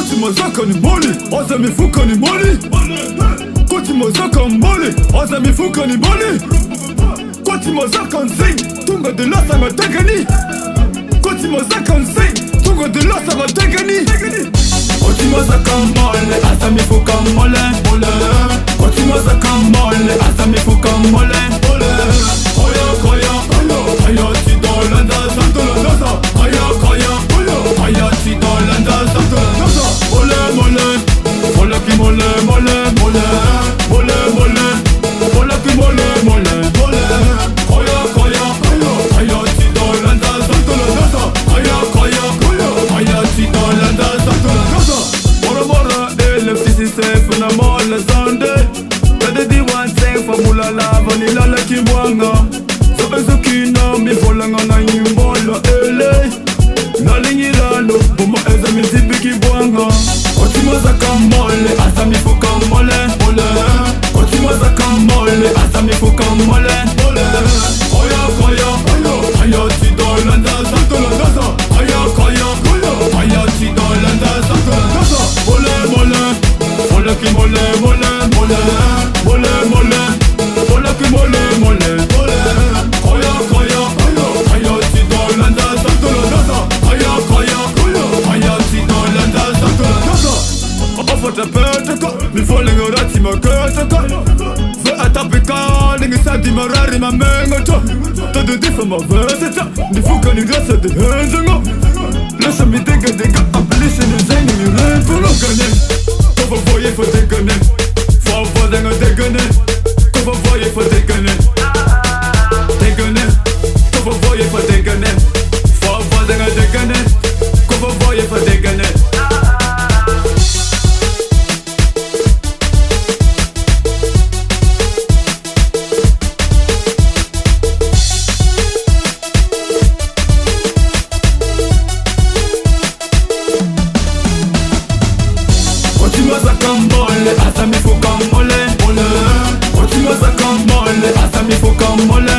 Kotimozaka ni moli, oza mifuko ni moli. Kotimozaka mboli, oza mifuko ni moli. Kotimozaka nsing, tunga de losa mategani. Kotimozaka nsing, tunga de losa mategani. Kotimozaka mole, asa mifuka mole. Kotimozaka mole, asa mifuka mole. Koya koya, koya tidolanda santolanda. Koya koya, koya tidolanda santolanda. Mole mole, mole ki mole mole mole. Mole mole, mole ki mole mole mole. Koya koya, koya tidolanda santolanda. Koya koya, koya tidolanda santolanda. Mora mora, ele fisi safe na mole zande. Kade di one thing for mulala vanilla la kimwanga. Ezukina mi volanga na nyimbola ele nalingilano buma eza mitipiki bwanga. Kotimozaka mole asa mifuka mole mole. Kotimozaka mole asa mifuka mole mole. Koya koya koya tidolanda santolanda. Koya koya koya tidolanda santolanda. Mole mole mole ki mole mole mole. Mole mole mole ki mole mole mole. Mi falling rati ma kötaka. För att tapika, länge satt i marari ma mängoto. Ta du det för ma vöseta. Ni fukar ni grassa det hönsunga. Lösa mi digga, appelisen i sängen i rön för lockane. Koffa voje för diggane. Farfar denga diggane. Koffa voje för diggane. Diggane. Koffa voje för diggane. Farfar denga diggane. Koffa voje för diggane. Kotimozaka mole, asa mifuka mole mole. Kotimozaka mole, asa mifuka mole.